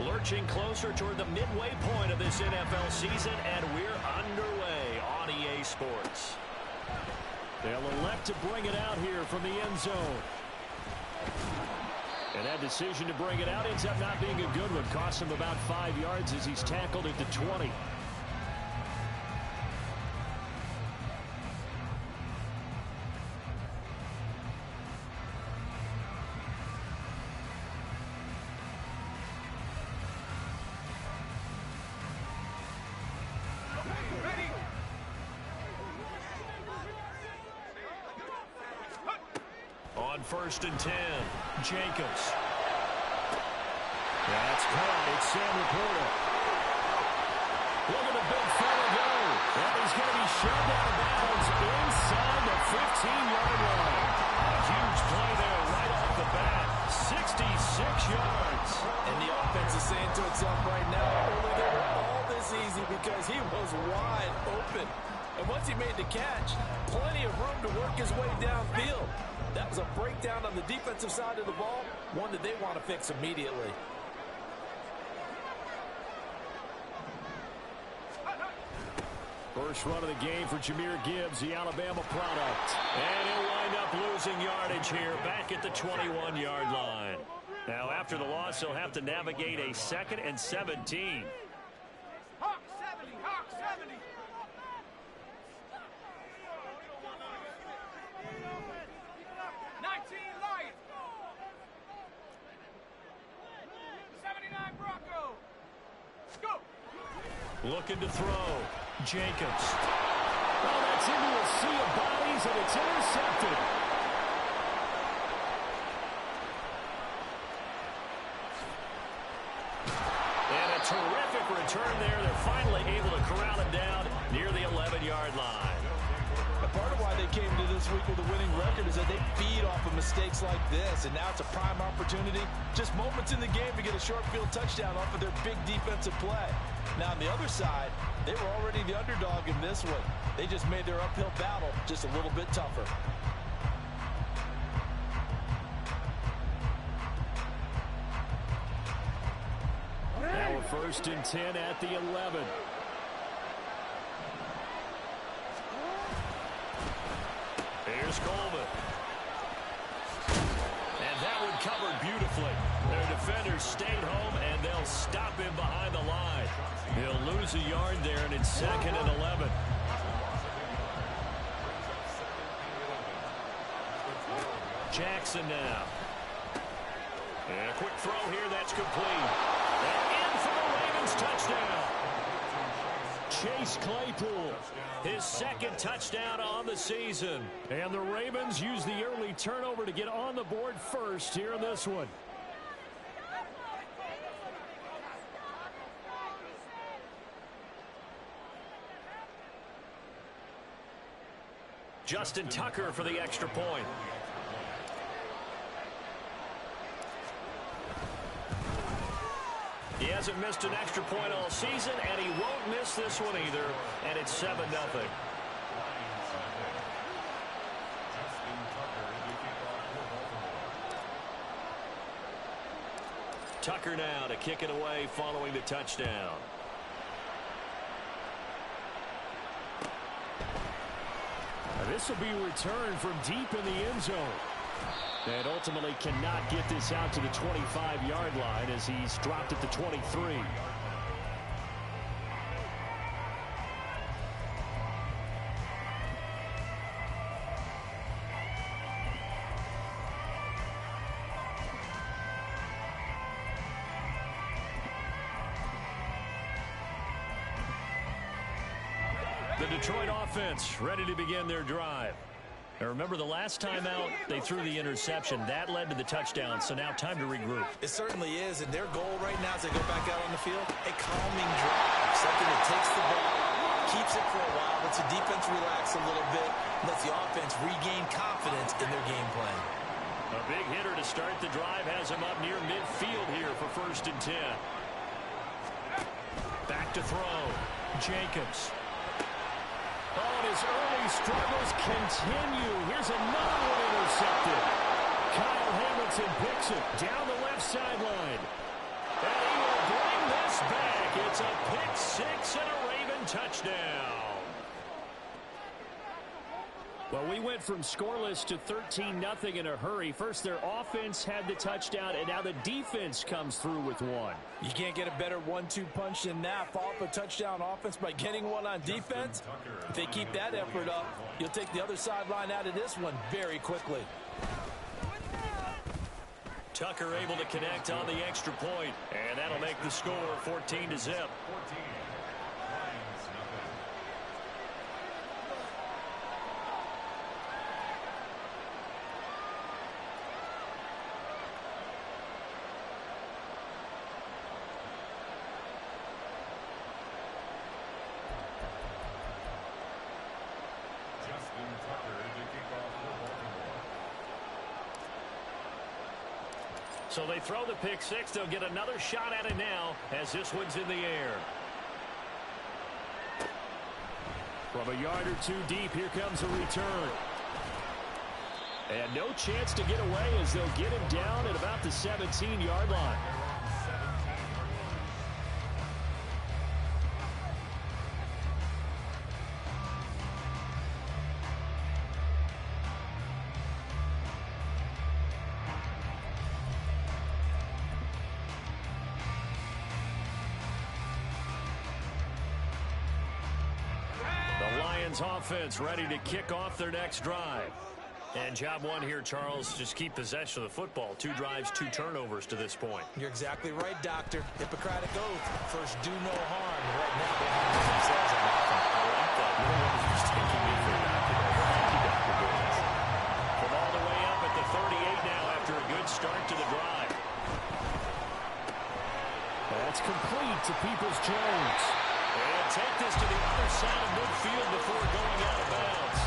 Lurching closer toward the midway point of this NFL season, and we're underway on EA Sports. They'll elect to bring it out here from the end zone. And that decision to bring it out ends up not being a good one. Costs him about 5 yards as he's tackled at the 20. On 1st and 10, Jacobs. That's caught. It's Sam Laporta. Look at the big fella go. And he's going to be shoved out of bounds inside the 15-yard line. A huge play there right off the bat. 66 yards. And the offense is saying to itself right now, only they were all this easy because he was wide open. And once he made the catch, plenty of room to work his way downfield. That was a breakdown on the defensive side of the ball, one that they want to fix immediately. First run of the game for Jahmyr Gibbs, the Alabama product. And he'll wind up losing yardage here back at the 21-yard line. Now, after the loss, he'll have to navigate a 2nd and 17. Hawk 70, Hawk 70. Looking to throw. Jacobs. Oh, that's into a sea of bodies, and it's intercepted. And a terrific return there. They're finally able to corral it down near the 11-yard line. Part of why they came to this week with a winning record is that they feed off of mistakes like this, and now it's a prime opportunity, just moments in the game to get a short field touchdown off of their big defensive play. Now on the other side, they were already the underdog in this one. They just made their uphill battle just a little bit tougher. Now a 1st and 10 at the 11. Here's Coleman. And that one covered beautifully. Their defenders stayed home, and they'll stop him behind the line. He'll lose a yard there, and it's 2nd and 11. Jackson now. And a quick throw here, that's complete. And in for the Ravens touchdown. Chase Claypool, his 2nd touchdown on the season. And the Ravens use the early turnover to get on the board first here in this one. Justin Tucker for the extra point. He hasn't missed an extra point all season, and he won't miss this one either, and it's 7-0. Tucker now to kick it away following the touchdown. This will be returned from deep in the end zone. And ultimately cannot get this out to the 25-yard line as he's dropped at the 23. The Detroit offense ready to begin their drive. Now remember, the last time out, they threw the interception. That led to the touchdown, so now time to regroup. It certainly is, and their goal right now as they go back out on the field, a calming drive. Something that takes the ball, keeps it for a while, lets the defense relax a little bit, lets the offense regain confidence in their game plan. A big hitter to start the drive has him up near midfield here for 1st and 10. Back to throw. Jacobs. Oh, and his early struggles continue. Here's another one intercepted. Kyle Hamilton picks it down the left sideline. And he will back. It's a pick six and a Raven touchdown. Well, we went from scoreless to 13-0 in a hurry. First, their offense had the touchdown, and now the defense comes through with one. You can't get a better 1-2 punch than that. Follow up a touchdown offense by getting one on defense. If they keep that effort up, you'll take the other sideline out of this one very quickly. Tucker able to connect on the extra point, and that'll make the score 14-0. So they throw the pick six. They'll get another shot at it now as this one's in the air. From a yard or two deep, here comes a return. And no chance to get away as they'll get him down at about the 17-yard line. Offense ready to kick off their next drive. And job one here, Charles, just keep possession of the football. 2 drives, 2 turnovers to this point. You're exactly right, Doctor. Hippocratic oath. First, do no harm. Right now, they have themselves on nothing. I like that. No one is just taking me for granted. Thank you, Dr. Burns. From all the way up at the 38 now after a good start to the drive. That's complete to Peoples-Jones. And take this to the other side of midfield before going out of bounds.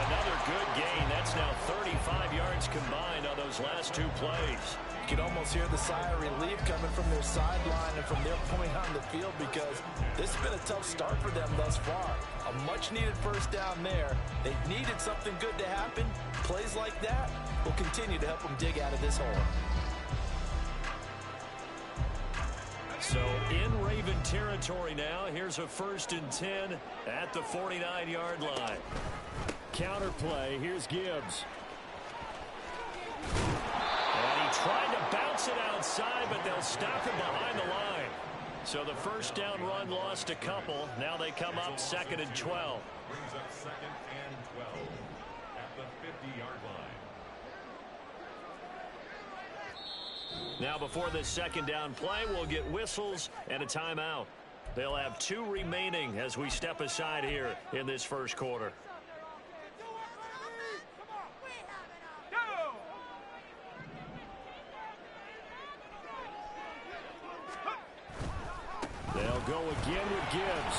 Another good gain. That's now 35 yards combined on those last 2 plays. You can almost hear the sigh of relief coming from their sideline and from their point on the field because this has been a tough start for them thus far. A much-needed first down there. They needed something good to happen. Plays like that will continue to help them dig out of this hole. So in Raven territory now. Here's a 1st and 10 at the 49-yard line. Counter play. Here's Gibbs. And he tried to bounce it outside, but they'll stop him behind the line. So the first down run lost a couple. Now they come up 2nd and 12. Brings up 2nd and 12 at the 50-yard line. Now before this 2nd down play, we'll get whistles and a timeout. They'll have 2 remaining as we step aside here in this first quarter. They'll go again with Gibbs.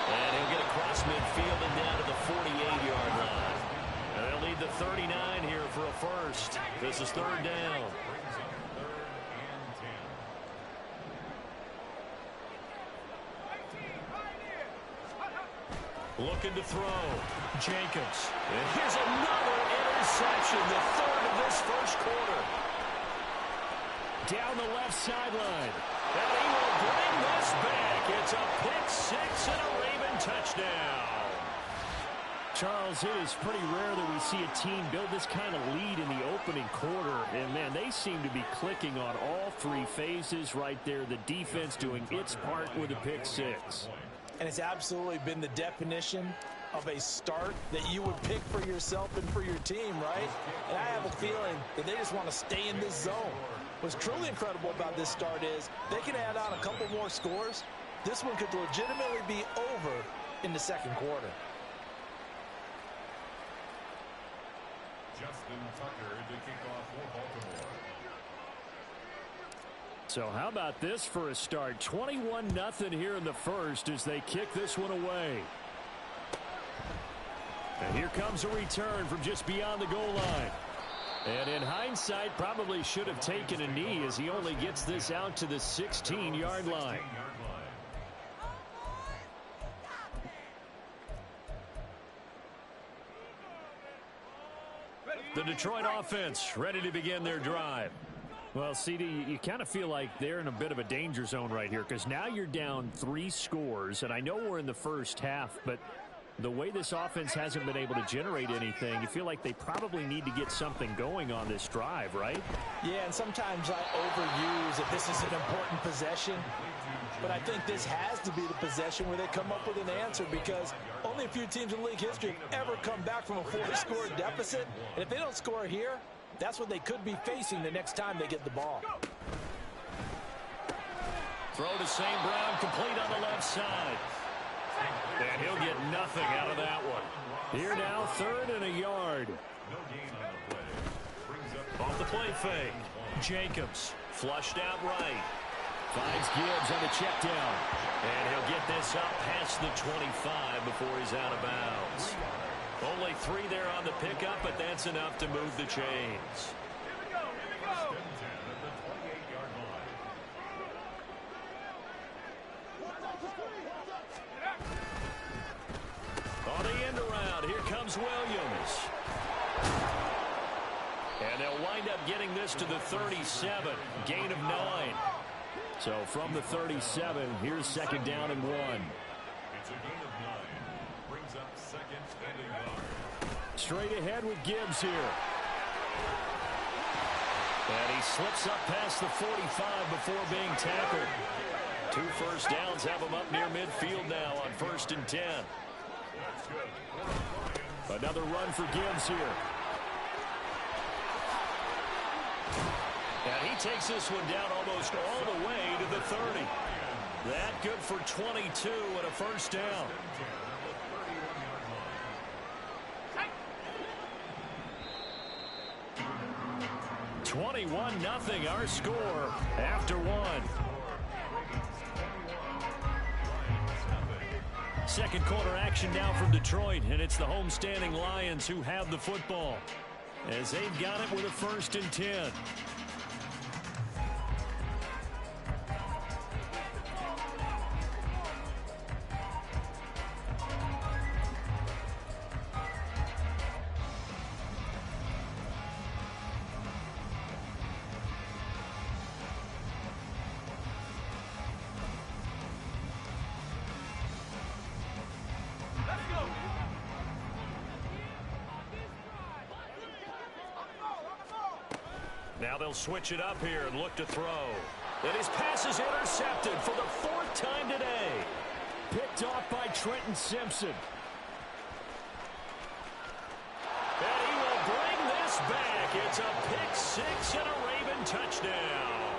And he'll get across midfield and down to the 48-yard line. And they'll need the 39 here for a first. This is 3rd down. Looking to throw. Jacobs. And here's another interception, the 3rd of this first quarter. Down the left sideline. And he will bring this back. It's a pick six and a Raven touchdown. Charles, it is pretty rare that we see a team build this kind of lead in the opening quarter. And, man, they seem to be clicking on all 3 phases right there. The defense doing its part with a pick six. And it's absolutely been the definition of a start that you would pick for yourself and for your team, right? And I have a feeling that they just want to stay in this zone. What's truly incredible about this start is they can add on a couple more scores. This one could legitimately be over in the 2nd quarter. Justin Tucker to kick off for Baltimore. So how about this for a start? 21-0 here in the first as they kick this one away. And here comes a return from just beyond the goal line. And in hindsight, probably should have taken a knee as he only gets this out to the 16-yard line. The Detroit offense ready to begin their drive. Well, CD, you kind of feel like they're in a bit of a danger zone right here because now you're down 3 scores, and I know we're in the first half, but the way this offense hasn't been able to generate anything, you feel like they probably need to get something going on this drive, right? Yeah, and sometimes I overuse that this is an important possession, but I think this has to be the possession where they come up with an answer because only a few teams in league history have ever come back from a 4-score deficit, and if they don't score here, that's what they could be facing the next time they get the ball. Throw to St. Brown, complete on the left side. And he'll get nothing out of that one. Here now, 3rd and a yard. Off the play fake. Jacobs flushed out right. Finds Gibbs on the check down. And he'll get this up past the 25 before he's out of bounds. Only 3 there on the pickup, but that's enough to move the chains. On the end around, here comes Williams. And they'll wind up getting this to the 37, gain of 9. So from the 37, here's 2nd down and 1. It's a gain of 9. Brings up 2nd and a yard. Straight ahead with Gibbs here. And he slips up past the 45 before being tackled. 2 first downs have him up near midfield now on 1st and 10. Another run for Gibbs here. And he takes this one down almost all the way to the 30. That good for 22 and a first down. (21-0) our score after 1. Second quarter action now from Detroit, and it's the homestanding Lions who have the football as they've got it with a 1st and 10. Now they'll switch it up here and look to throw. And his pass is intercepted for the 4th time today. Picked off by Trenton Simpson. And he will bring this back. It's a pick 6 and a Raven touchdown.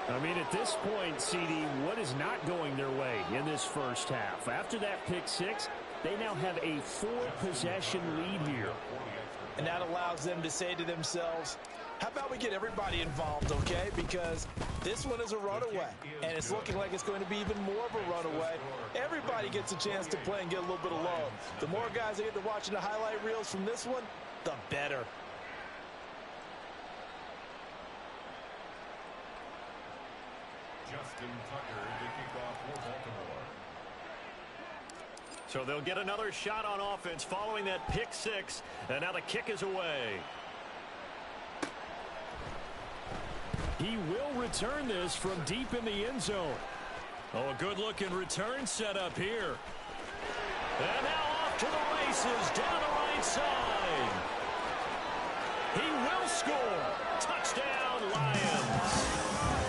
I mean, at this point, CD, what is not going their way in this first half? After that pick 6, they now have a 4-possession lead here. And that allows them to say to themselves, how about we get everybody involved, okay? Because this one is a runaway, and it's looking like it's going to be even more of a runaway. Everybody gets a chance to play and get a little bit of love. The more guys that get to watching the highlight reels from this one, the better. Justin Tucker to kick off for Baltimore. So they'll get another shot on offense following that pick 6. And now the kick is away. He will return this from deep in the end zone. Oh, a good-looking return set up here. And now off to the races down the right side. He will score. Touchdown, Lions.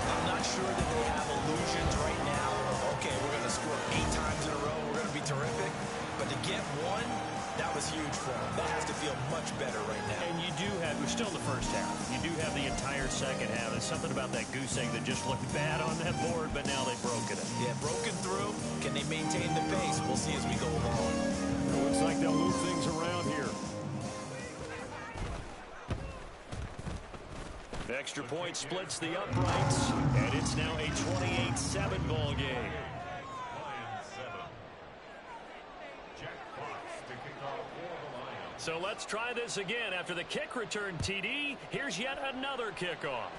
I'm not sure that they have illusions right now. Okay, we're going to score 8 times in a row. We're going to be terrific. But to get one, that was huge for them. That has to feel much better right now. And you do have, we're still in the first half. You do have the entire second half. There's something about that goose egg that just looked bad on that board, but now they've broken it. Yeah, broken through. Can they maintain the pace? We'll see as we go along. It looks like they'll move things around here. Extra point splits the uprights, and it's now a 28-7 ball game. So let's try this again. After the kick return TD, here's yet another kickoff.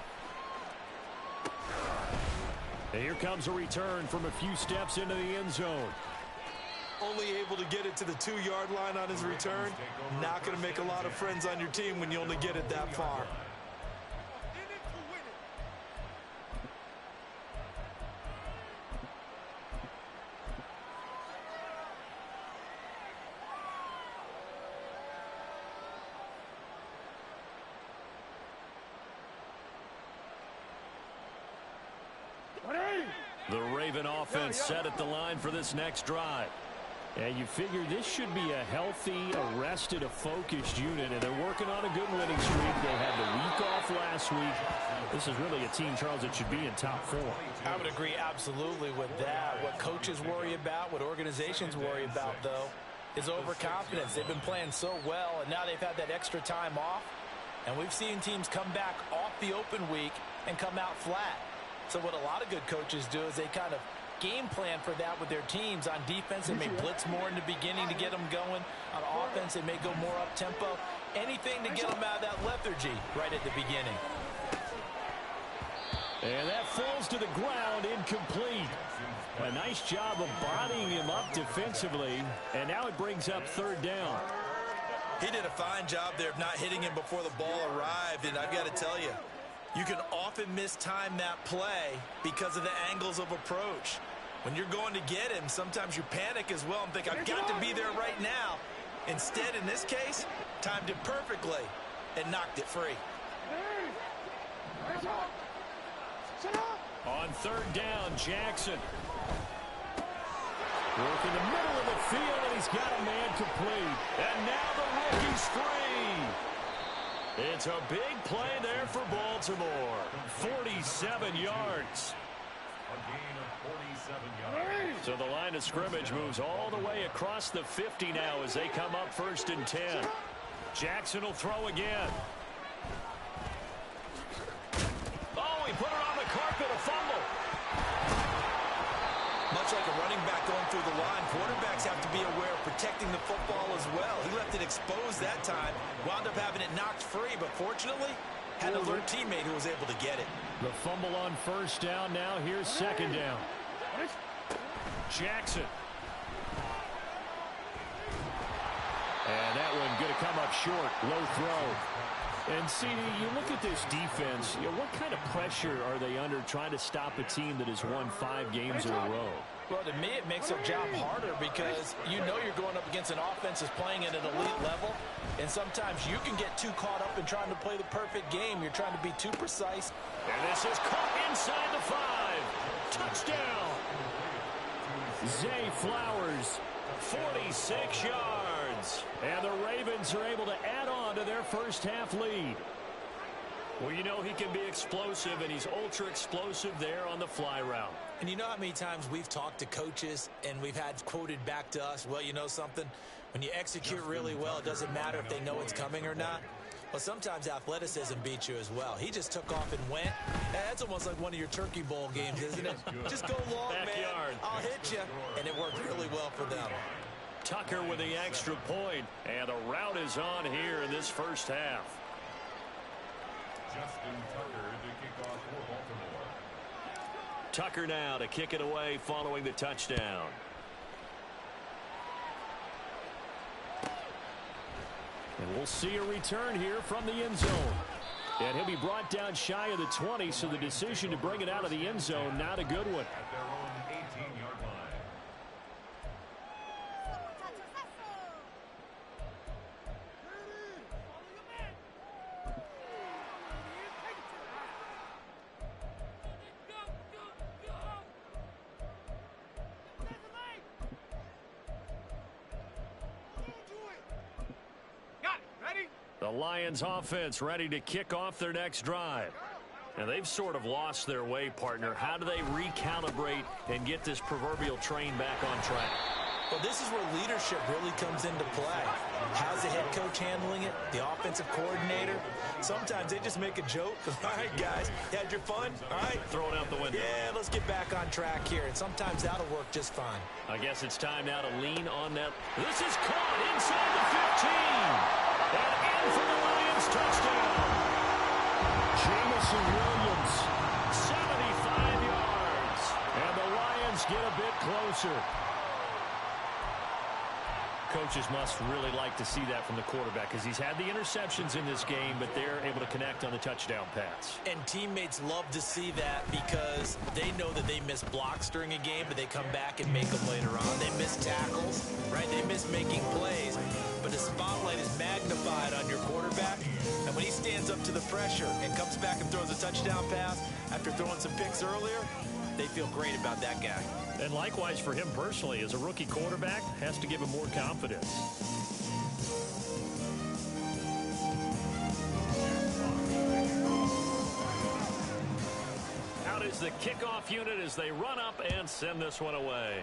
And here comes a return from a few steps into the end zone. Only able to get it to the 2-yard line on his return. Not going to make a lot of friends on your team when you only get it that far. Raven offense set at the line for this next drive. And you figure this should be a healthy, arrested, a focused unit, and they're working on a good winning streak. They had the week off last week. This is really a team, Charles, that should be in top 4. I would agree absolutely with that. What coaches worry about, what organizations worry about, though, is overconfidence. They've been playing so well, and now they've had that extra time off. And we've seen teams come back off the open week and come out flat. So what a lot of good coaches do is they kind of game plan for that with their teams. On defense, they may blitz more in the beginning to get them going. On offense, they may go more up-tempo. Anything to get them out of that lethargy right at the beginning. And that falls to the ground, incomplete. A nice job of bodying him up defensively. And now it brings up 3rd down. He did a fine job there of not hitting him before the ball arrived. And I've got to tell you, you can often mistime that play because of the angles of approach. When you're going to get him, sometimes you panic as well and think, I've got to be there right now. Instead, in this case, timed it perfectly and knocked it free. On 3rd down, Jackson. Work in the middle of the field, and he's got a man complete. And now the rookie's free. It's a big play there for Baltimore. 47 yards. A gain of 47 yards. So the line of scrimmage moves all the way across the 50 now as they come up 1st and 10. Jackson will throw again. Oh, he put it on the carpet, a fumble. Much like a running back going through the line, quarterbacks have to be aware of protecting the football as well. He left it exposed that time, wound up having it knocked free, but fortunately, had an alert teammate who was able to get it. The fumble on 1st down. Now here's 2nd down. Jackson. And that one going to come up short. Low throw. And, CD, you look at this defense, what kind of pressure are they under trying to stop a team that has won 5 games in a row? Well, to me, it makes their job harder because you know you're going up against an offense that's playing at an elite level, and sometimes you can get too caught up in trying to play the perfect game. You're trying to be too precise. And this is caught inside the 5. Touchdown. Zay Flowers, 46 yards. And the Ravens are able to add on to their first half lead. Well, you know he can be explosive, and he's ultra explosive there on the fly route. And you know how many times we've talked to coaches and we've had quoted back to us, well, you know something? When you execute really well, it doesn't matter if they know it's coming or not. Well, sometimes athleticism beats you as well. He just took off and went. That's almost like one of your Turkey Bowl games, isn't it? Just go long, Backyard. man. I'll hit you. And it worked really well for them. Tucker with the extra point, and the route is on here in this first half. Justin Tucker to kick off for Baltimore. Tucker now to kick it away following the touchdown. And we'll see a return here from the end zone. And he'll be brought down shy of the 20, so the decision to bring it out of the end zone, not a good one. At their own 18-yard line. The Lions offense ready to kick off their next drive. And they've sort of lost their way, partner. How do they recalibrate and get this proverbial train back on track? Well, this is where leadership really comes into play. How's the head coach handling it? The offensive coordinator? Sometimes they just make a joke. All right, guys, you had your fun? All right. Throw it out the window. Yeah, let's get back on track here. And sometimes that'll work just fine. I guess it's time now to lean on that. This is caught inside the 15. And in for the Lions touchdown. Jameson Williams, 75 yards. And the Lions get a bit closer. Coaches must really like to see that from the quarterback because he's had the interceptions in this game, but they're able to connect on the touchdown pass. And teammates love to see that because they know that they miss blocks during a game, but they come back and make them later on. They miss tackles, right? They miss making plays, but the spotlight is magnified on your quarterback. And when he stands up to the pressure and comes back and throws a touchdown pass after throwing some picks earlier, they feel great about that guy. And likewise for him personally, as a rookie quarterback, has to give him more confidence. Out is the kickoff unit as they run up and send this one away.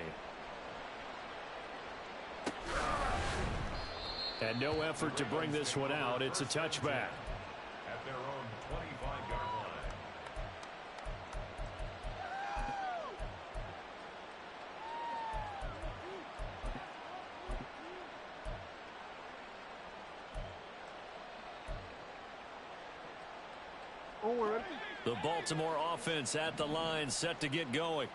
And no effort to bring this one out. It's a touchback. At their own 25-yard line. The Baltimore offense at the line, set to get going.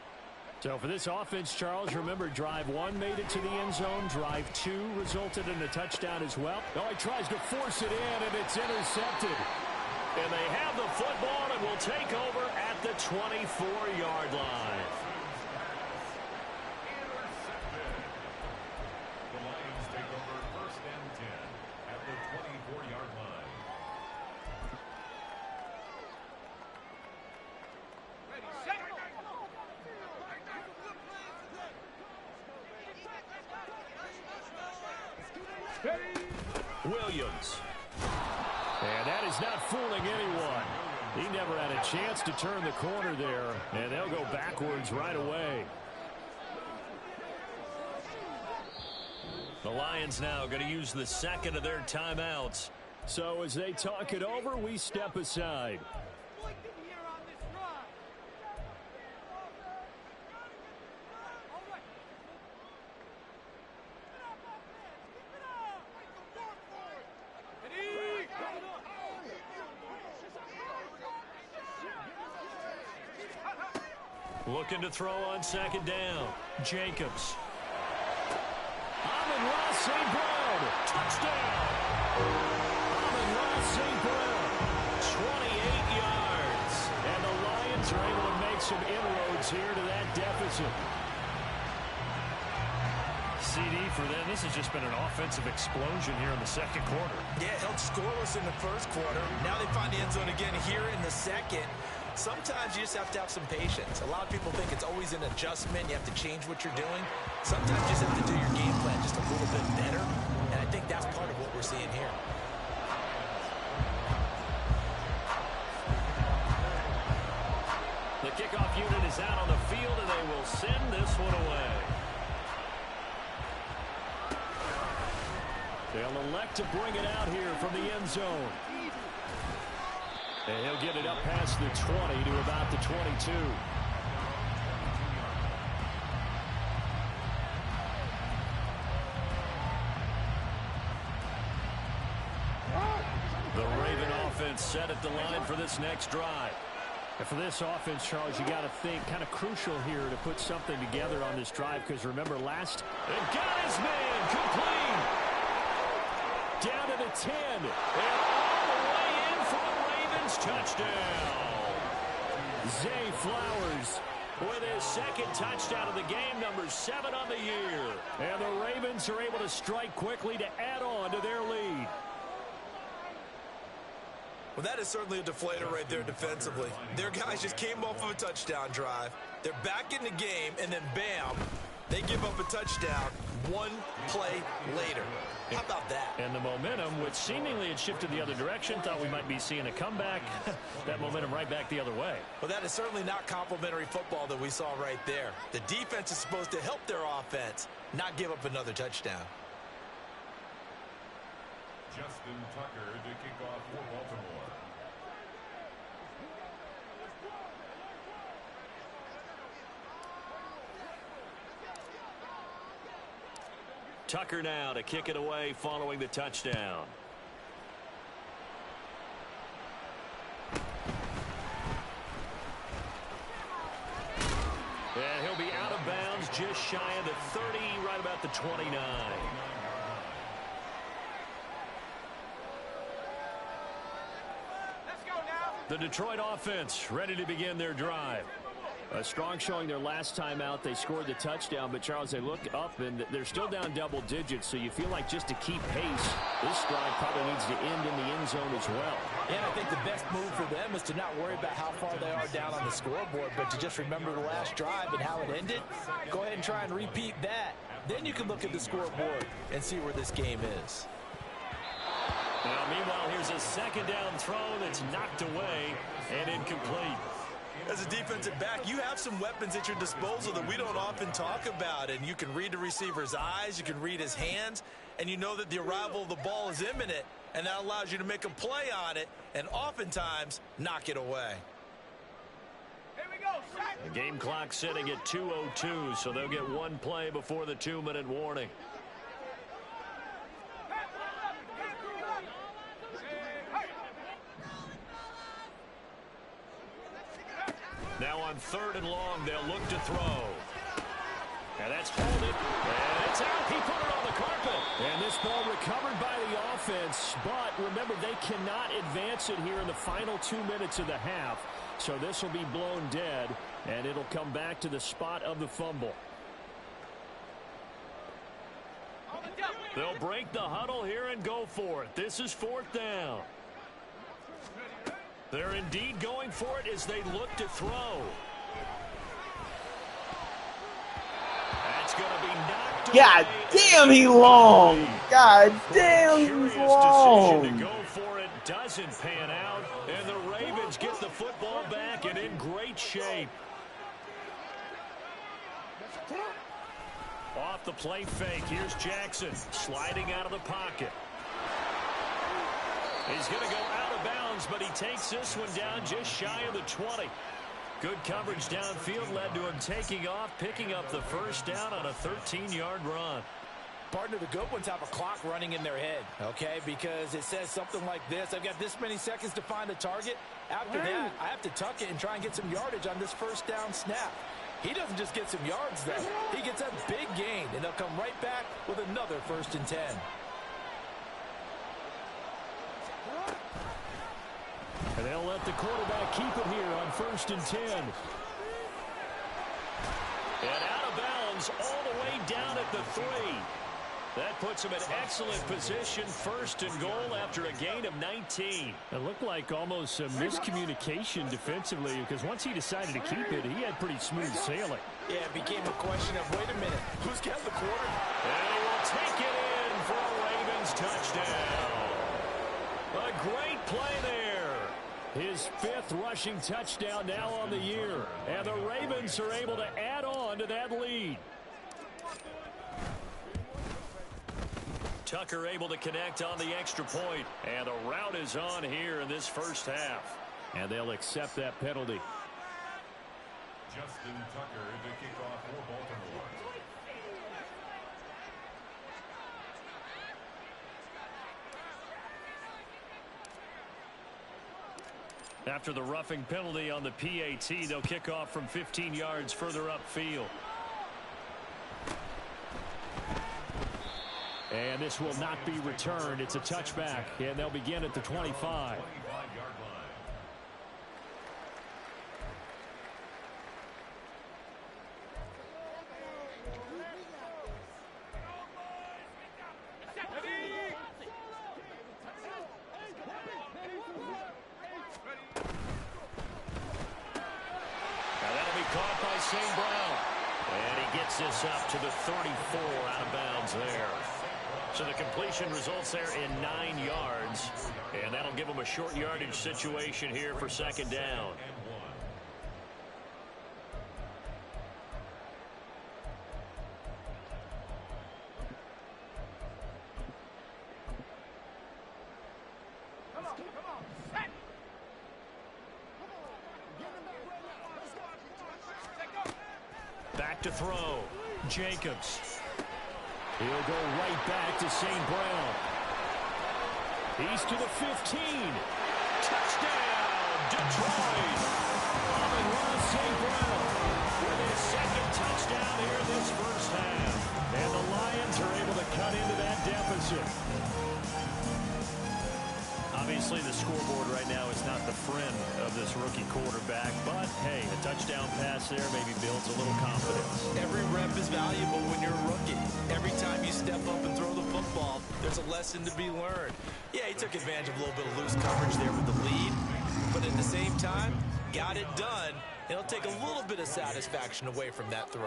So for this offense, Charles, remember, drive 1 made it to the end zone. Drive 2 resulted in a touchdown as well. Oh, he tries to force it in, and it's intercepted. And they have the football and will take over at the 24-yard line. Intercepted. The Lions take over 1st and 10 at the 24-yard line. Ready, set. Williams. And that is not fooling anyone. He never had a chance to turn the corner there, and they'll go backwards right away. The Lions now going to use the second of their timeouts. So as they talk it over, we step aside. Looking to throw on 2nd down. Jacobs. Amon-Ra St. Brown. Touchdown. Amon-Ra St. Brown. 28 yards. And the Lions are able to make some inroads here to that deficit. CD for them, this has just been an offensive explosion here in the 2nd quarter. Yeah, held scoreless in the 1st quarter. Now they find the end zone again here in the 2nd. Sometimes you just have to have some patience. A lot of people think it's always an adjustment. You have to change what you're doing. Sometimes you just have to do your game plan just a little bit better. And I think that's part of what we're seeing here. The kickoff unit is out on the field, and they will send this one away. They'll elect to bring it out here from the end zone. And he'll get it up past the 20 to about the 22. The Raven offense set at the line for this next drive. And for this offense, Charles, you got to think kind of crucial here to put something together on this drive, because remember last... And got his man complete! Down to the 10. And all the way in for the Ravens touchdown. Zay Flowers with his 2nd touchdown of the game, number 7 on the year. And the Ravens are able to strike quickly to add on to their lead. Well, that is certainly a deflator right there defensively. Their guys just came off of a touchdown drive. They're back in the game, and then bam, they give up a touchdown 1 play later. How about that? And the momentum, which seemingly had shifted the other direction, thought we might be seeing a comeback. That momentum right back the other way. Well, that is certainly not complimentary football that we saw right there. The defense is supposed to help their offense, not give up another touchdown. Justin Tucker to kick off for Baltimore. Tucker now to kick it away following the touchdown. And he'll be out of bounds just shy of the 30, right about the 29. Let's go now. The Detroit offense ready to begin their drive. A strong showing their last time out. They scored the touchdown, but, Charles, they look up, and they're still down double digits, so you feel like just to keep pace, this drive probably needs to end in the end zone as well. And I think the best move for them is to not worry about how far they are down on the scoreboard, but to just remember the last drive and how it ended. Go ahead and try and repeat that. Then you can look at the scoreboard and see where this game is. Now, meanwhile, here's a second down throw that's knocked away and incomplete. As a defensive back, you have some weapons at your disposal that we don't often talk about, and you can read the receiver's eyes, you can read his hands, and you know that the arrival of the ball is imminent, and that allows you to make a play on it and oftentimes knock it away. Here we go, set. The game clock sitting at 2:02, so they'll get one play before the 2-minute warning. Now on 3rd and long, they'll look to throw. And that's hold it. And it's out. He put it on the carpet. And this ball recovered by the offense. But remember, they cannot advance it here in the final 2 minutes of the half. So this will be blown dead. And it'll come back to the spot of the fumble. They'll break the huddle here and go for it. This is 4th down. They're indeed going for it as they look to throw. That's going to be knocked away. God damn, he long. God damn, he's long. Decision to go for it doesn't pan out, and the Ravens get the football back and in great shape. Off the play fake, here's Jackson sliding out of the pocket. He's going to go out of bounds, but he takes this one down just shy of the 20. Good coverage downfield led to him taking off, picking up the first down on a 13-yard run. Partner, the good ones have a clock running in their head, okay? Because it says something like this. I've got this many seconds to find a target. After that, I have to tuck it and try and get some yardage on this first down snap. He doesn't just get some yards, though. He gets a big gain, and they'll come right back with another 1st and 10. And they'll let the quarterback keep it here on 1st and 10. And out of bounds all the way down at the 3. That puts him in excellent position, 1st and goal after a gain of 19. It looked like almost some miscommunication defensively, because once he decided to keep it, he had pretty smooth sailing. Yeah, it became a question of, wait a minute, who's got the quarter? And he will take it in for a Ravens touchdown. A great play there. His 5th rushing touchdown now on the year. And the Ravens are able to add on to that lead. Tucker able to connect on the extra point. And the route is on here in this first half. And they'll accept that penalty. Justin Tucker to kick off for Baltimore. After the roughing penalty on the PAT, they'll kick off from 15 yards further upfield. And this will not be returned. It's a touchback, and they'll begin at the 25. 25-yard line. Caught by St. Brown. And he gets this up to the 34 out of bounds there. So the completion results there in 9 yards. And that'll give him a short yardage situation here for 2nd down. Back to throw. Jacobs. He'll go right back to St. Brown. He's to the 15. Touchdown, Detroit. Amon-Ra St. Brown With his 2nd touchdown here in this first half. And the Lions are able to cut into that deficit. Obviously Obviously, the scoreboard right now is not the friend of this rookie quarterback, but hey, a touchdown pass there maybe builds a little confidence. Every rep is valuable when you're a rookie. Every time you step up and throw the football, there's a lesson to be learned. Yeah, he took advantage of a little bit of loose coverage there with the lead, but at the same time, got it done. It'll take a little bit of satisfaction away from that throw.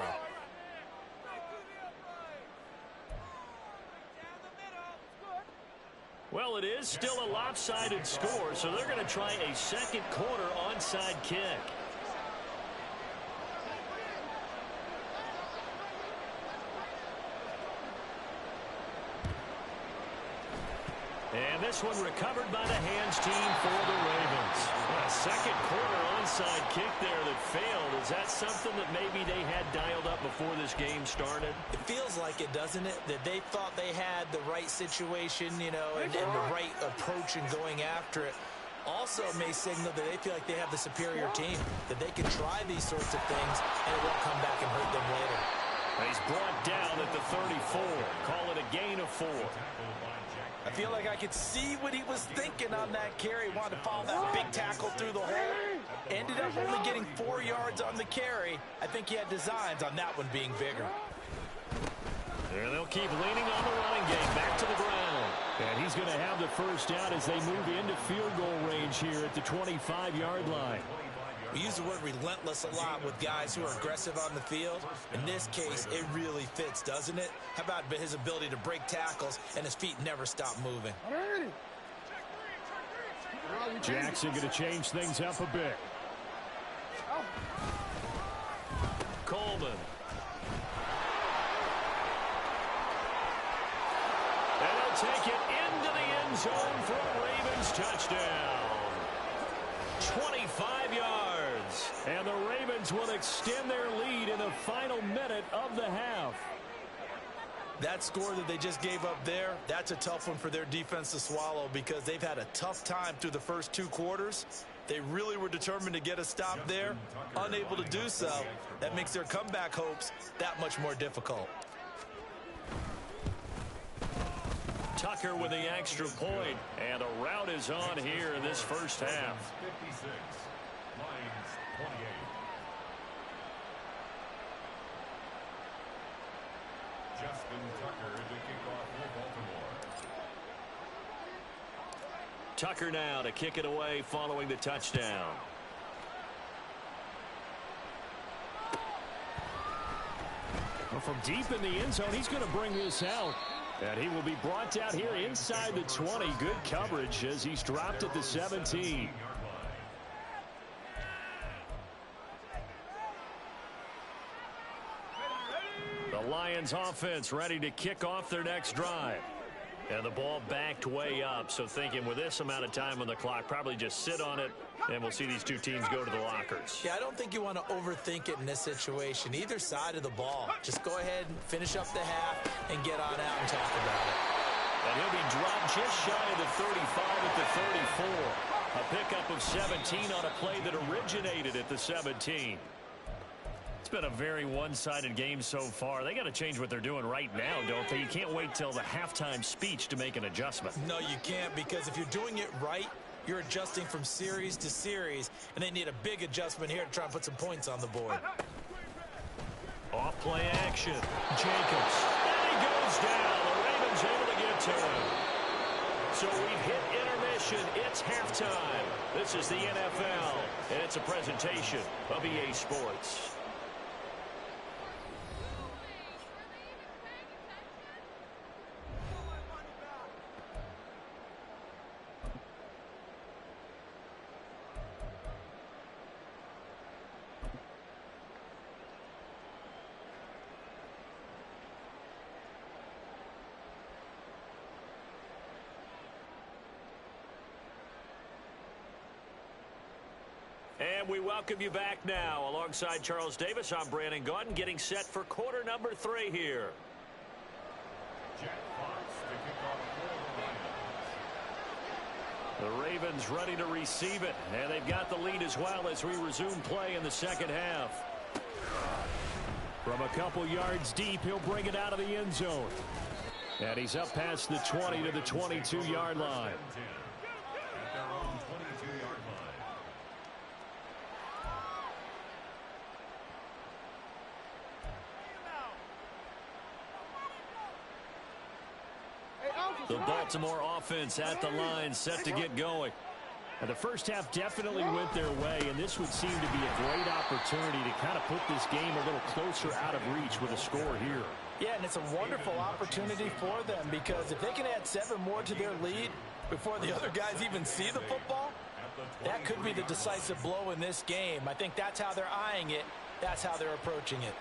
Well, it is still a lopsided score, so they're going to try a second quarter onside kick. And this one recovered by the hands team for the Ravens. A second quarter onside kick there that failed. Is that something that maybe they had dialed up before this game started? It feels like it, doesn't it? That they thought they had the right situation, you know, and the right approach in going after it. Also may signal that they feel like they have the superior team, that they can try these sorts of things and it won't come back and hurt them later. He's brought down at the 34. Call it a gain of 4. I feel like I could see what he was thinking on that carry. Wanted to follow that big tackle through the hole. Ended up only getting 4 yards on the carry. I think he had designs on that one being bigger. And they'll keep leaning on the running game. Back to the ground. And he's going to have the first down as they move into field goal range here at the 25-yard line. We use the word relentless a lot with guys who are aggressive on the field. In this case, it really fits, doesn't it? How about his ability to break tackles and his feet never stop moving? Jackson going to change things up a bit. Coleman. And he'll take it into the end zone for a Ravens touchdown. 25 yards. And the Ravens will extend their lead in the final minute of the half. That score that they just gave up there, that's a tough one for their defense to swallow because they've had a tough time through the first 2 quarters. They really were determined to get a stop there, unable to do so. That makes their comeback hopes that much more difficult. Tucker with the extra point, and a rout is on here in this first half. 56, Lions 28. Justin Tucker to kick off for Baltimore. Tucker now to kick it away following the touchdown. Well, from deep in the end zone, he's going to bring this out. And he will be brought down here inside the 20. Good coverage as he's dropped at the 17. The Lions offense ready to kick off their next drive. And the ball backed way up, so thinking with this amount of time on the clock, probably just sit on it, and we'll see these two teams go to the lockers. Yeah, I don't think you want to overthink it in this situation. Either side of the ball. Just go ahead and finish up the half and get on out and talk about it. And he'll be dropped just shy of the 35 at the 34. A pickup of 17 on a play that originated at the 17. It's been a very one-sided game so far. They got to change what they're doing right now, don't they? You can't wait till the halftime speech to make an adjustment. No, you can't, because if you're doing it right, you're adjusting from series to series, and they need a big adjustment here to try and put some points on the board. Off play action. Jacobs. And he goes down. The Ravens able to get to him. So we've hit intermission. It's halftime. This is the NFL, and it's a presentation of EA Sports. And we welcome you back now. Alongside Charles Davis, I'm Brandon Gaudin, getting set for quarter number 3 here. Jack Fox to kick off for the Lions. The Ravens ready to receive it, and they've got the lead as well as we resume play in the second half. From a couple yards deep, he'll bring it out of the end zone. And he's up past the 20 to the 22-yard line. The Baltimore offense at the line, set to get going. And the first half definitely went their way, and this would seem to be a great opportunity to kind of put this game a little closer out of reach with a score here. Yeah, and it's a wonderful opportunity for them because if they can add 7 more to their lead before the other guys even see the football, that could be the decisive blow in this game. I think that's how they're eyeing it. That's how they're approaching it.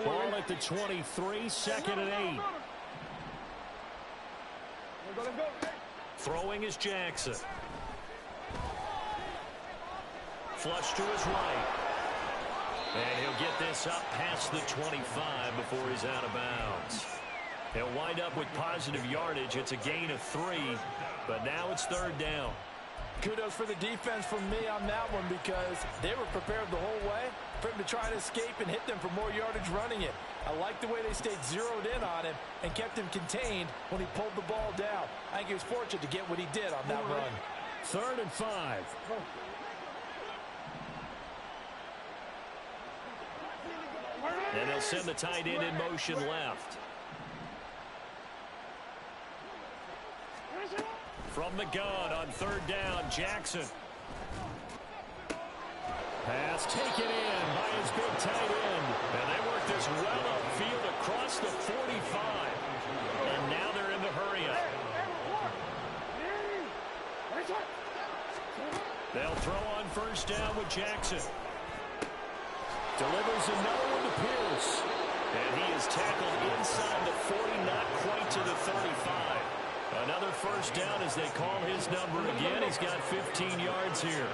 Ball at the 23, second and 8. Throwing is Jackson. Flush to his right. And he'll get this up past the 25 before he's out of bounds. He'll wind up with positive yardage. It's a gain of 3, but now it's third down. Kudos for the defense from me on that one because they were prepared the whole way for him to try to escape and hit them for more yardage running it. I like the way they stayed zeroed in on him and kept him contained when he pulled the ball down. I think he was fortunate to get what he did on that run. Third and 5. And they'll send the tight end in motion left. From the gun on third down, Jackson. Pass taken in by his big tight end. And they work this well upfield across the 45. And now they're in the hurry-up. They'll throw on first down with Jackson. Delivers another one to Pierce. And he is tackled inside the 40, not quite to the 35. Another first down as they call his number again. He's got 15 yards here.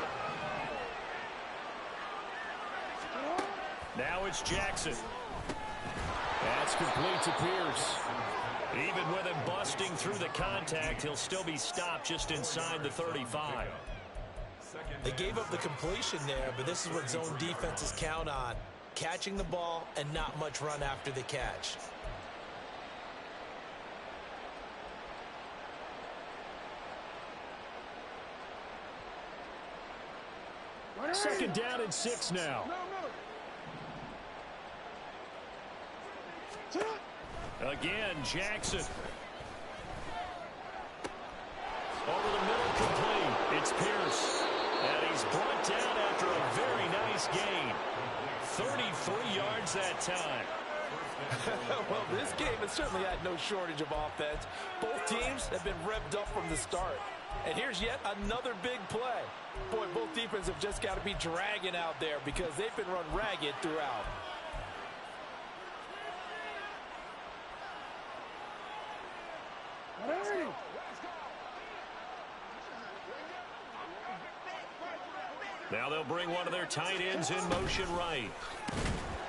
Now it's Jackson. That's complete to Pierce. Even with him busting through the contact, he'll still be stopped just inside the 35. They gave up the completion there, but this is what zone defenses count on. Catching the ball and not much run after the catch. Second down and 6 now. Again, Jackson. Over the middle, complete. It's Pierce. And he's brought down after a very nice gain. 33 yards that time. Well, this game has certainly had no shortage of offense. Both teams have been revved up from the start. And here's yet another big play. Boy, both defenses have just got to be dragging out there because they've been run ragged throughout. Now they'll bring one of their tight ends in motion right.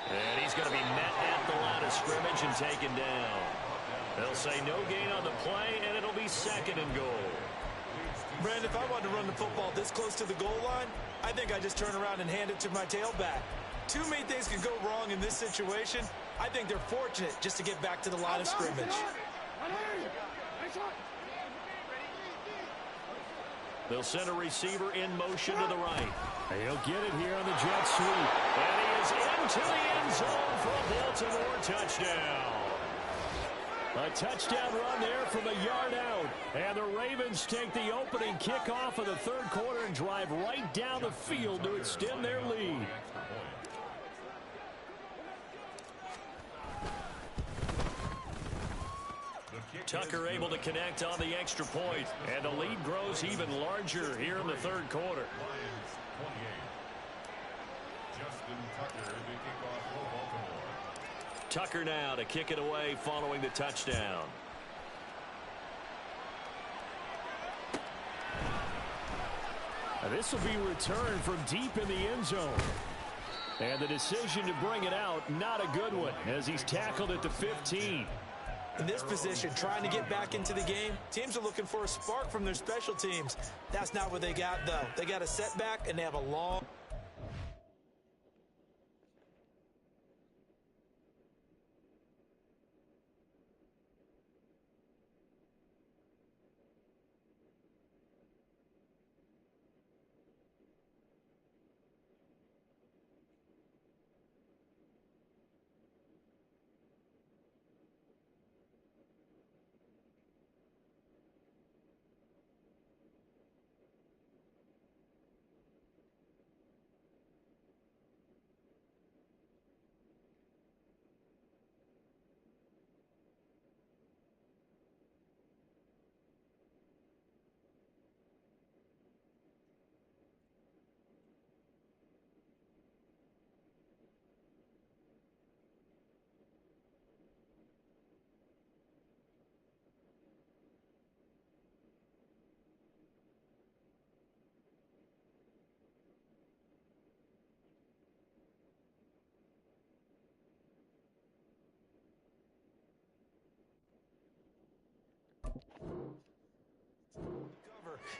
And he's going to be met at the line of scrimmage and taken down. They'll say no gain on the play, and it'll be second and goal. Brandon, if I wanted to run the football this close to the goal line, I think I just turn around and hand it to my tailback. Too many things can go wrong in this situation. I think they're fortunate just to get back to the line of scrimmage. They'll send a receiver in motion to the right. He'll get it here on the jet sweep. And he is into the end zone for a Baltimore touchdown. A touchdown run there from a yard out. And the Ravens take the opening kickoff of the third quarter and drive right down the field to extend their lead. Tucker able to connect on the extra point, and the lead grows even larger here in the third quarter. Lions 28. Justin Tucker to kick off for Baltimore. Tucker now to kick it away following the touchdown. This will be returned from deep in the end zone. And the decision to bring it out, not a good one, as he's tackled at the 15. In this position, trying to get back into the game, teams are looking for a spark from their special teams. That's not what they got, though. They got a setback, and they have a long...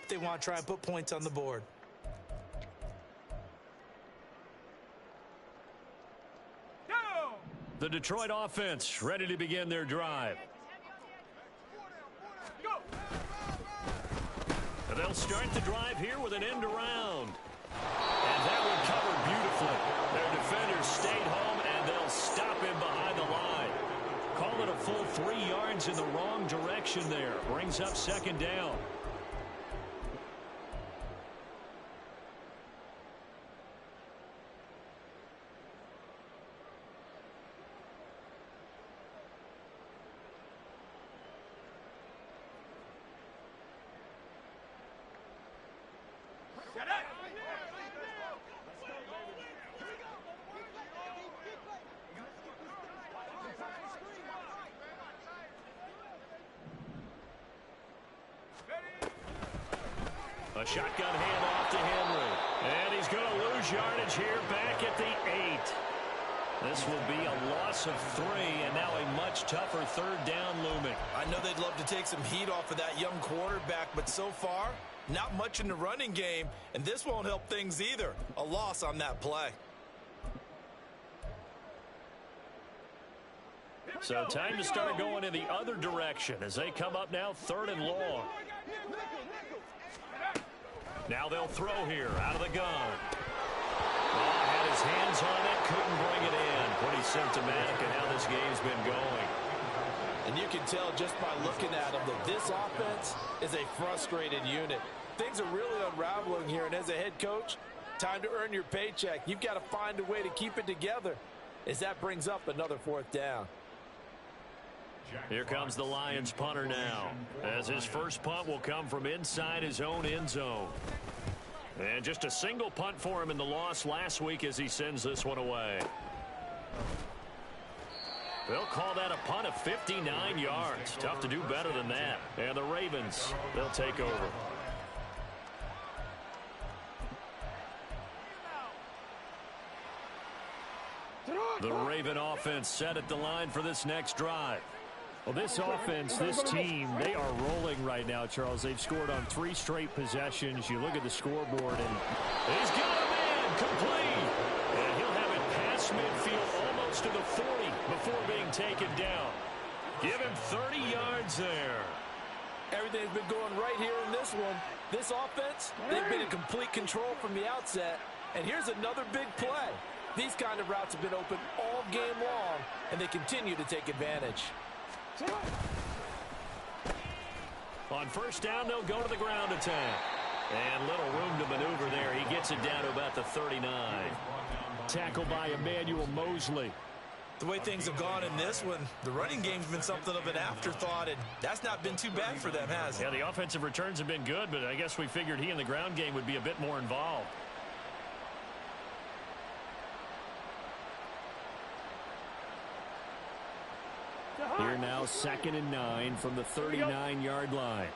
if they want to try and put points on the board. The Detroit offense ready to begin their drive. And they'll start the drive here with an end around. And that one covered beautifully. Their defenders stayed home, and they'll stop him behind the line. Call it a full 3 yards in the wrong direction there. Brings up second down. A shotgun handoff to Henry. And he's going to lose yardage here back at the 8. This will be a loss of 3, and now a much tougher third down looming. I know they'd love to take some heat off of that young quarterback, but so far, not much in the running game, and this won't help things either. A loss on that play. So time to start going in the other direction as they come up now 3rd and long. Now they'll throw here out of the gun. Oh, had his hands on it, couldn't bring it in. Pretty symptomatic of how this game's been going. And you can tell just by looking at them that this offense is a frustrated unit. Things are really unraveling here, and as a head coach, time to earn your paycheck. You've got to find a way to keep it together as that brings up another 4th down. Here comes the Lions punter now, as his first punt will come from inside his own end zone. And just a single punt for him in the loss last week as he sends this one away. They'll call that a punt of 59 yards. Tough to do better than that. And the Ravens, they'll take over. The Raven offense set at the line for this next drive. Well, this offense, this team, they are rolling right now, Charles. They've scored on 3 straight possessions. You look at the scoreboard, and he's got a man complete. And he'll have it past midfield almost to the 40 before being taken down. Give him 30 yards there. Everything's been going right here in this one. This offense, they've been in complete control from the outset. And here's another big play. These kind of routes have been open all game long, and they continue to take advantage. On first down, they'll go to the ground attack. And little room to maneuver there. He gets it down to about the 39. Tackled by Emmanuel Mosley. The way things have gone in this one, the running game's been something of an afterthought, and that's not been too bad for them, has it? Yeah, the offensive returns have been good, but I guess we figured he in the ground game would be a bit more involved. Here now, 2nd and 9 from the 39-yard line.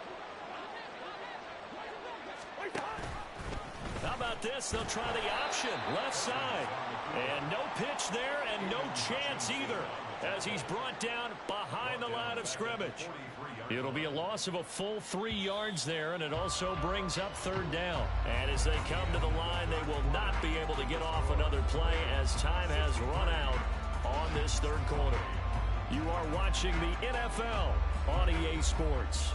How about this? They'll try the option, left side. And no pitch there and no chance either as he's brought down behind the line of scrimmage. It'll be a loss of a full 3 yards there, and it also brings up 3rd down. And as they come to the line, they will not be able to get off another play as time has run out on this 3rd quarter. You are watching the NFL on EA Sports.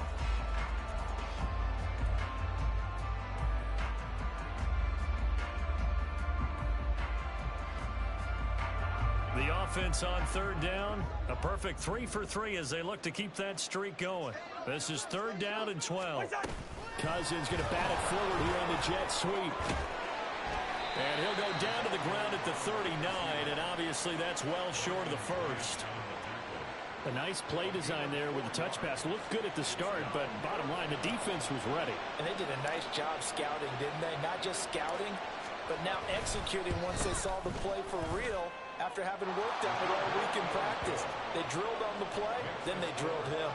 The offense on 3rd down, a perfect 3 for 3 as they look to keep that streak going. This is 3rd down and 12. Cousins going to bat it forward here on the jet sweep. And he'll go down to the ground at the 39, and obviously that's well short of the first. A nice play design there with the touch pass. Looked good at the start, but bottom line, the defense was ready. And they did a nice job scouting, didn't they? Not just scouting, but now executing once they saw the play for real after having worked on it all week in practice. They drilled on the play, then they drilled him.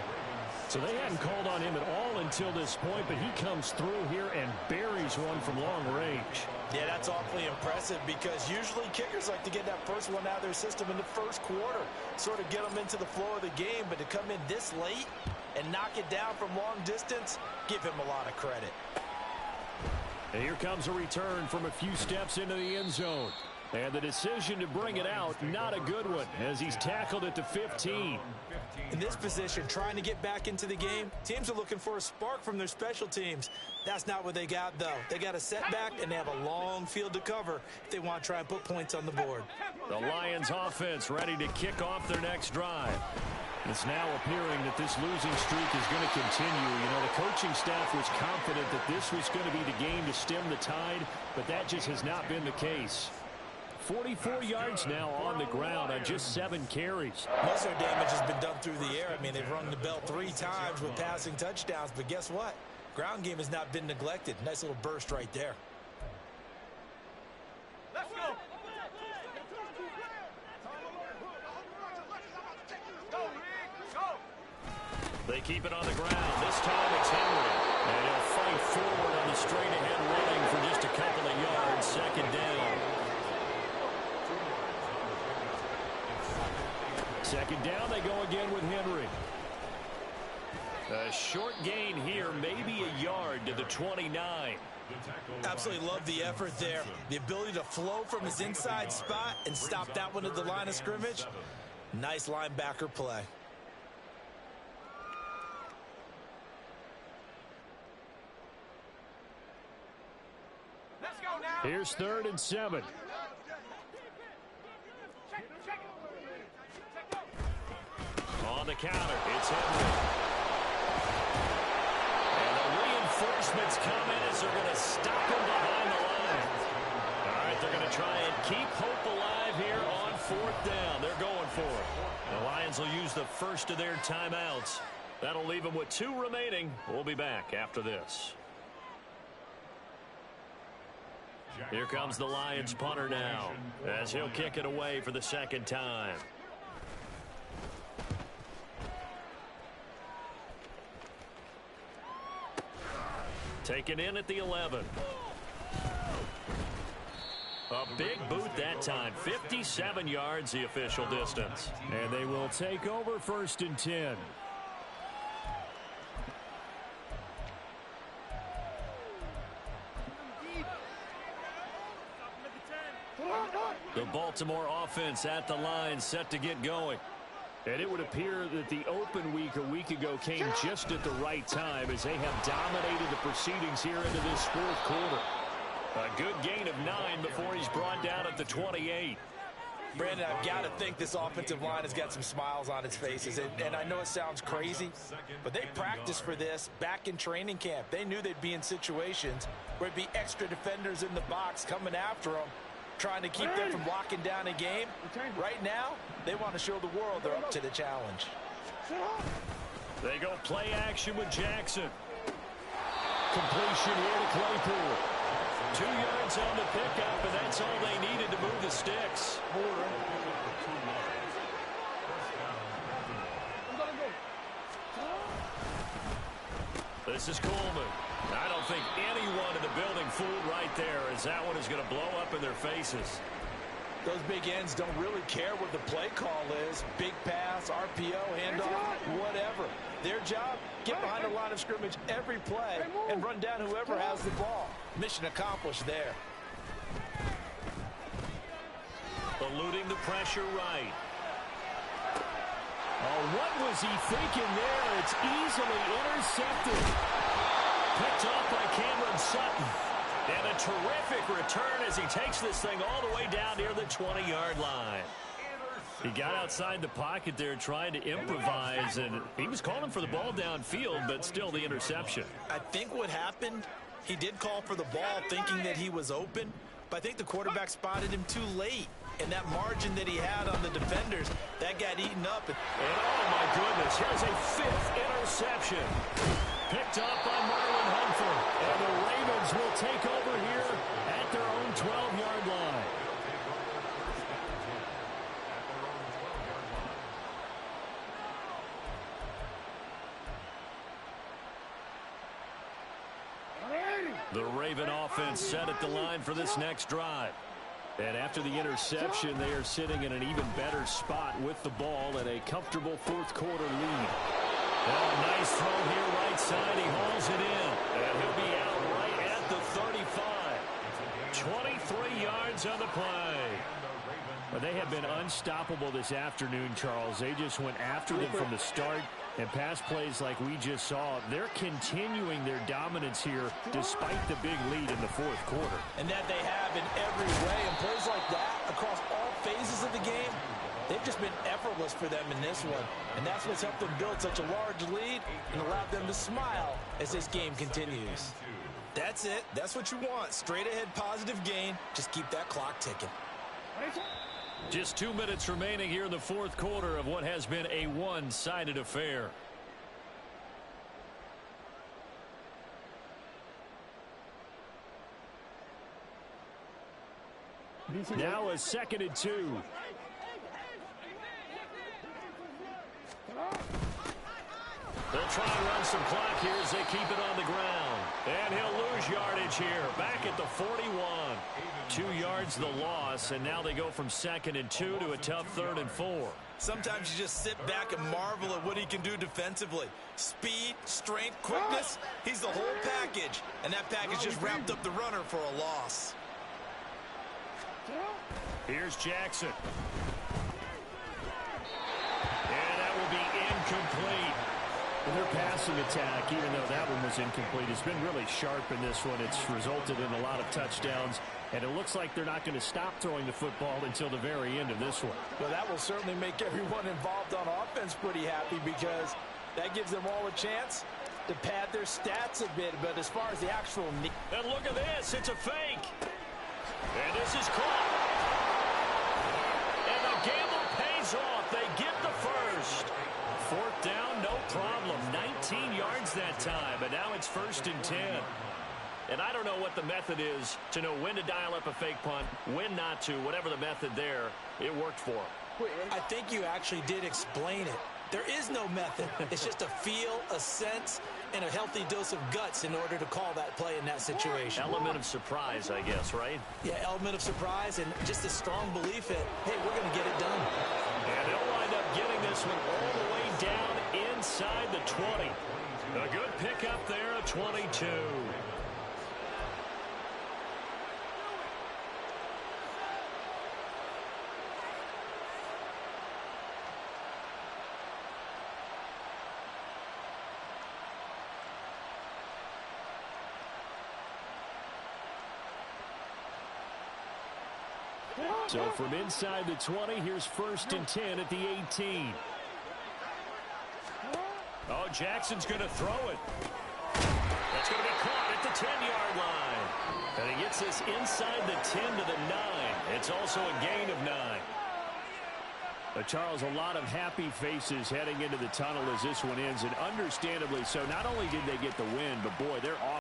So they hadn't called on him at all until this point, but he comes through here and buries one from long range. Yeah, that's awfully impressive because usually kickers like to get that first one out of their system in the first quarter, sort of get them into the flow of the game, but to come in this late and knock it down from long distance, give him a lot of credit. And here comes a return from a few steps into the end zone. And the decision to bring it out, not a good one, as he's tackled at the 15. In this position, trying to get back into the game, teams are looking for a spark from their special teams. That's not what they got, though. They got a setback, and they have a long field to cover if they want to try and put points on the board. The Lions offense ready to kick off their next drive. It's now appearing that this losing streak is going to continue. You know, the coaching staff was confident that this was going to be the game to stem the tide, but that just has not been the case. 44 yards now on the ground on just 7 carries. Most of their damage has been done through the air. I mean, they've rung the bell 3 times with passing touchdowns, but guess what? Ground game has not been neglected. Nice little burst right there. Let's go. They keep it on the ground. This time it's Henry. And he'll fight forward on the straight-ahead running for just a couple of yards. Second down. Second down, they go again with Henry. A short gain here, maybe a yard to the 29. Absolutely love the effort there. The ability to flow from his inside spot and stop that one at the line of scrimmage. Nice linebacker play. Let's go now. Here's 3rd and 7. On the counter, it's Henry. And the reinforcements come in as they're going to stop him behind the line. All right, they're going to try and keep hope alive here on 4th down. They're going for it. The Lions will use the first of their timeouts. That'll leave them with 2 remaining. We'll be back after this. Here comes the Lions punter now, as he'll kick it away for the 2nd time. Taken in at the 11. A big boot that time. 57 yards the official distance. And they will take over 1st and 10. The Baltimore offense at the line, set to get going. And it would appear that the open week a week ago came just at the right time as they have dominated the proceedings here into this 4th quarter. A good gain of 9 before he's brought down at the 28. Brandon, I've got to think this offensive line has got some smiles on its faces. And I know it sounds crazy, but they practiced for this back in training camp. They knew they'd be in situations where it'd be extra defenders in the box coming after them, trying to keep them from locking down a game. Right now, they want to show the world they're up to the challenge. They go play action with Jackson. Completion here to Claypool. 2 yards on the pickup, and that's all they needed to move the sticks. This is Coleman. I don't think anyone in the building fooled right there, as that one is going to blow up in their faces. Those big ends don't really care what the play call is. Big pass, RPO, handoff, whatever. Their job, get behind the line of scrimmage every play and run down whoever has the ball. Mission accomplished there. Eluding the pressure right. Oh, what was he thinking there? It's easily intercepted. Picked off by Cameron Sutton. And a terrific return as he takes this thing all the way down near the 20-yard line. He got outside the pocket there trying to improvise, and he was calling for the ball downfield, but still the interception. I think what happened, he did call for the ball thinking that he was open, but I think the quarterback spotted him too late. And that margin that he had on the defenders, that got eaten up. And oh, my goodness, here's a 5th interception. Picked off by Marlon Humphrey. And the Ravens will take over here at their own 12-yard line. The Raven offense set at the line for this next drive. And after the interception, they are sitting in an even better spot with the ball and a comfortable 4th quarter lead. Oh, nice throw here right side. He hauls it in. And he'll be out right at the 35. Ravens on the play. But they have been unstoppable this afternoon, Charles. They just went after them from the start. And pass plays like we just saw, they're continuing their dominance here despite the big lead in the fourth quarter. And that they have in every way. And plays like that across all phases of the game, they've just been effortless for them in this one. And that's what's helped them build such a large lead and allowed them to smile as this game continues. That's it. That's what you want. Straight ahead positive gain. Just keep that clock ticking. Just 2 minutes remaining here in the fourth quarter of what has been a one-sided affair. Now a 2nd and 2. They'll try and run some clock here as they keep it on the ground. And he'll lose yardage here. Back at the 41. 2 yards the loss, and now they go from 2nd and 2 to a tough 3rd and 4. Sometimes you just sit back and marvel at what he can do defensively. Speed, strength, quickness, he's the whole package. And that package just wrapped up the runner for a loss. Here's Jackson. And that will be incomplete. And their passing attack, even though that one was incomplete, has been really sharp in this one. It's resulted in a lot of touchdowns. And it looks like they're not going to stop throwing the football until the very end of this one. Well, that will certainly make everyone involved on offense pretty happy because that gives them all a chance to pad their stats a bit. But as far as the actual need. And look at this. It's a fake. And this is caught. And the gamble pays off. They get the first. 4th down, no problem. 19 yards that time. But now it's 1st and 10. And I don't know what the method is to know when to dial up a fake punt, when not to, whatever the method there, it worked for him. I think you actually did explain it. There is no method. It's just a feel, a sense, and a healthy dose of guts in order to call that play in that situation. Element of surprise, I guess, right? Yeah, element of surprise and just a strong belief that, hey, we're going to get it done. And they'll wind up getting this one all the way down inside the 20. A good pickup there, a 22. So from inside the 20, here's 1st and 10 at the 18. Oh, Jackson's going to throw it. That's going to be caught at the 10-yard line. And he gets this inside the 10 to the 9. It's also a gain of 9. Charles, a lot of happy faces heading into the tunnel as this one ends, and understandably so. Not only did they get the win, but boy, they're off.